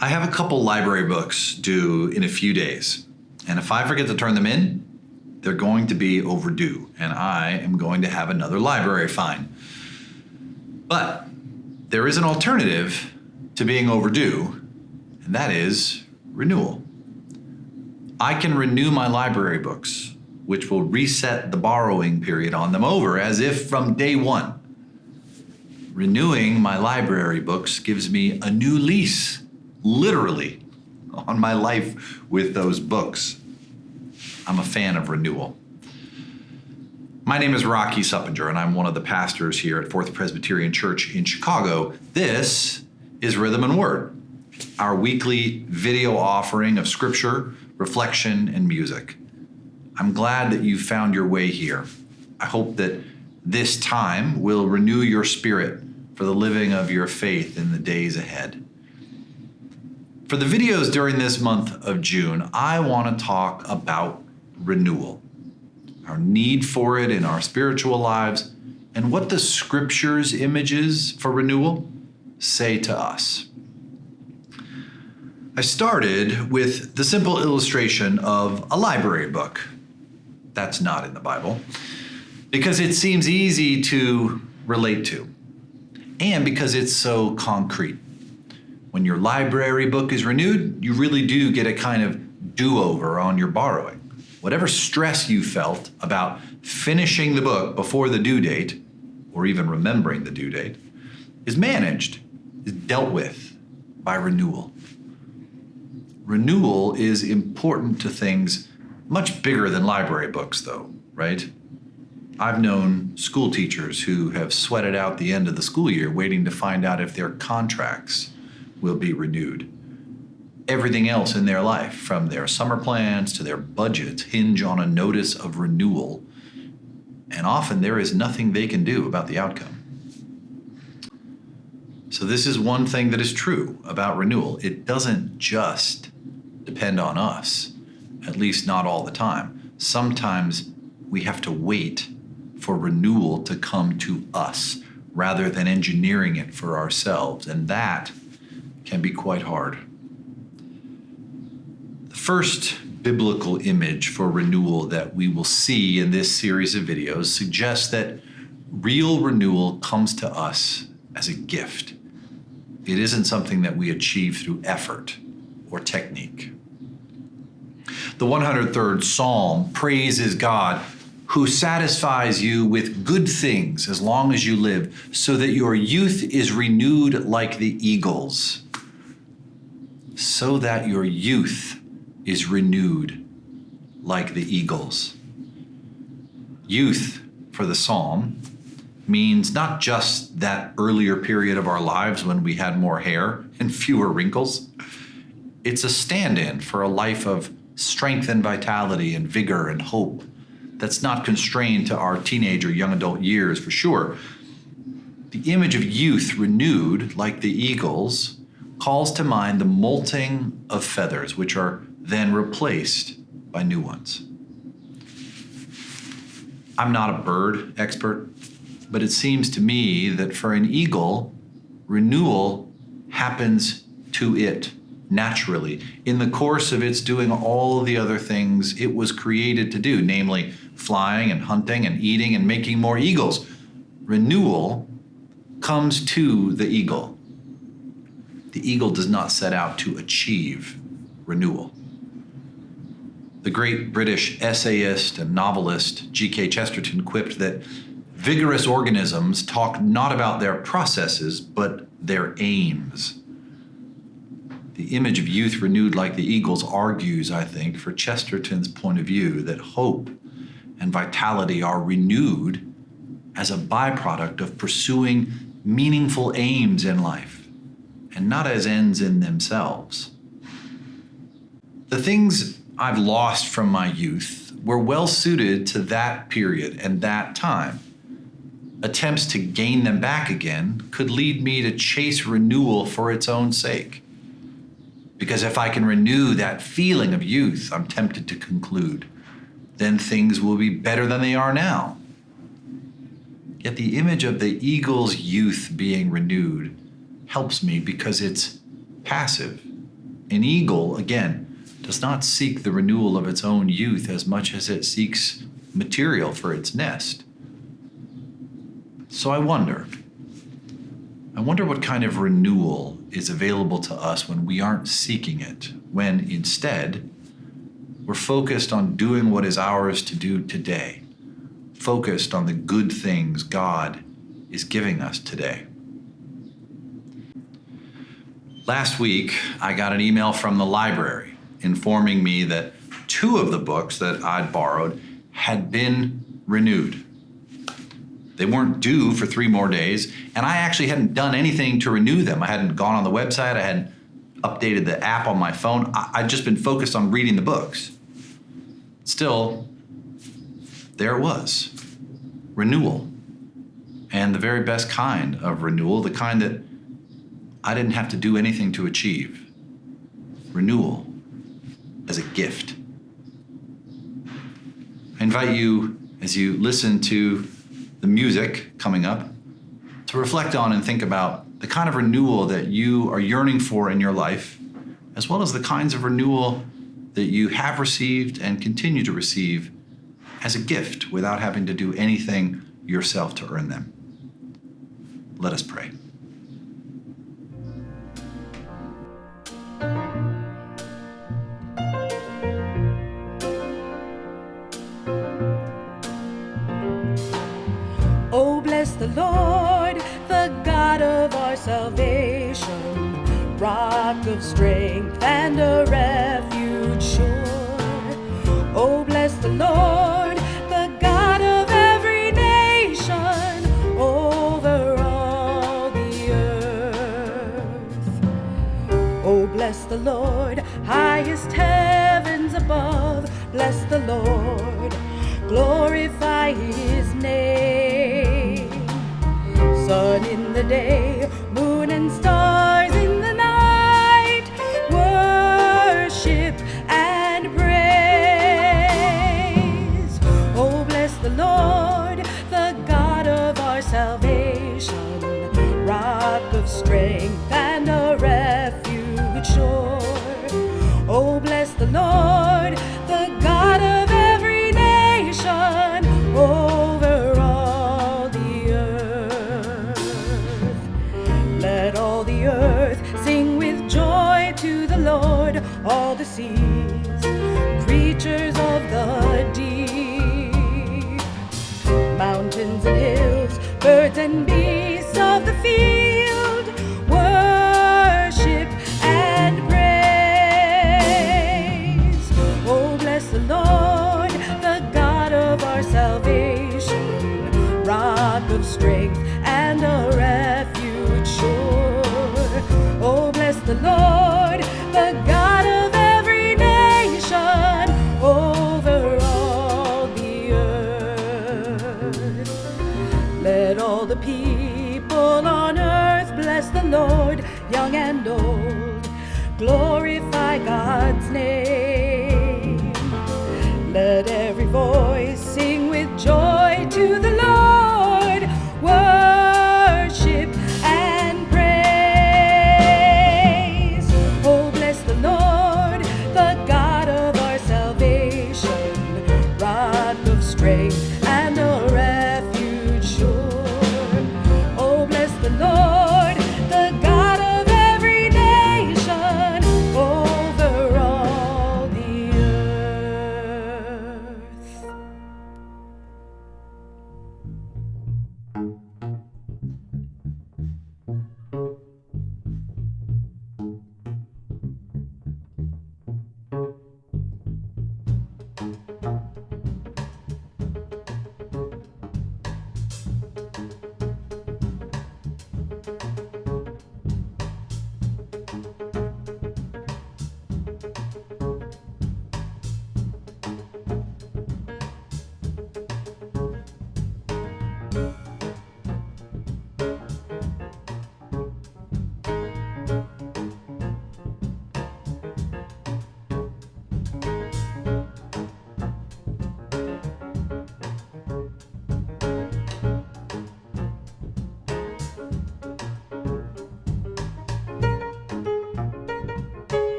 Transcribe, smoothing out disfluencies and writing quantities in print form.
I have a couple library books due in a few days, and if I forget to turn them in, they're going to be overdue, and I am going to have another library fine. But there is an alternative to being overdue, and that is renewal. I can renew my library books, which will reset the borrowing period on them over as if from day one. Renewing my library books gives me a new lease, literally, on my life with those books. I'm a fan of renewal. My name is Rocky Suppinger, and I'm one of the pastors here at Fourth Presbyterian Church in Chicago. This is Rhythm and Word, our weekly video offering of scripture, reflection, and music. I'm glad that you found your way here. I hope that this time will renew your spirit for the living of your faith in the days ahead. For the videos during this month of June, I want to talk about renewal, our need for it in our spiritual lives, and what the scripture's images for renewal say to us. I started with the simple illustration of a library book. That's not in the Bible, because it seems easy to relate to, and because it's so concrete. When your library book is renewed, you really do get a kind of do-over on your borrowing. Whatever stress you felt about finishing the book before the due date, or even remembering the due date, is managed, is dealt with by renewal. Renewal is important to things much bigger than library books, though, right? I've known school teachers who have sweated out the end of the school year waiting to find out if their contracts will be renewed. Everything else in their life, from their summer plans to their budgets, hinge on a notice of renewal, and often there is nothing they can do about the outcome. So this is one thing that is true about renewal. It doesn't just depend on us, at least not all the time. Sometimes we have to wait for renewal to come to us rather than engineering it for ourselves, and that can be quite hard. The first biblical image for renewal that we will see in this series of videos suggests that real renewal comes to us as a gift. It isn't something that we achieve through effort or technique. The 103rd Psalm praises God who satisfies you with good things as long as you live, so that your youth is renewed like the eagles. So that your youth is renewed like the eagles. Youth, for the psalm, means not just that earlier period of our lives when we had more hair and fewer wrinkles. It's a stand-in for a life of strength and vitality and vigor and hope that's not constrained to our teenage or young adult years, for sure. The image of youth renewed like the eagles calls to mind the molting of feathers, which are then replaced by new ones. I'm not a bird expert, but it seems to me that for an eagle, renewal happens to it naturally in the course of its doing all the other things it was created to do, namely flying and hunting and eating and making more eagles. Renewal comes to the eagle. The eagle does not set out to achieve renewal. The great British essayist and novelist G.K. Chesterton quipped that vigorous organisms talk not about their processes, but their aims. The image of youth renewed like the eagles argues, I think, for Chesterton's point of view that hope and vitality are renewed as a byproduct of pursuing meaningful aims in life, and not as ends in themselves. The things I've lost from my youth were well suited to that period and that time. Attempts to gain them back again could lead me to chase renewal for its own sake. Because if I can renew that feeling of youth, I'm tempted to conclude, then things will be better than they are now. Yet the image of the eagle's youth being renewed helps me because it's passive. An eagle, again, does not seek the renewal of its own youth as much as it seeks material for its nest. So I wonder what kind of renewal is available to us when we aren't seeking it, when instead we're focused on doing what is ours to do today, focused on the good things God is giving us today. Last week, I got an email from the library informing me that 2 of the books that I'd borrowed had been renewed. They weren't due for 3 more days, and I actually hadn't done anything to renew them. I hadn't gone on the website, I hadn't updated the app on my phone. I'd just been focused on reading the books. Still, there it was, renewal. And the very best kind of renewal, the kind that I didn't have to do anything to achieve. Renewal as a gift. I invite you, as you listen to the music coming up, to reflect on and think about the kind of renewal that you are yearning for in your life, as well as the kinds of renewal that you have received and continue to receive as a gift without having to do anything yourself to earn them. Let us pray. Oh, bless the Lord, the God of our salvation, rock of strength and a refuge sure. Oh, bless the Lord, the God of every nation, over all the earth. Oh, bless the Lord, highest heavens above. Bless the Lord, glorify his name. Sun in the day, moon and stars in the night, worship and praise. Oh, bless the Lord, the God of our salvation, rock of strength and a refuge sure. Oh, bless the Lord, the God of every nation, over all the earth. Let all the earth sing with joy to the Lord, all the seas, creatures of the deep, mountains and hills, birds and beasts of the field, worship and praise. Oh, bless the Lord, the God of our salvation, rock of strength and a refuge sure. Oh, bless the Lord, the God of every nation, over all the earth. Let all the people on earth bless the Lord, young and old, glorify God's name. Let every voice sing with joy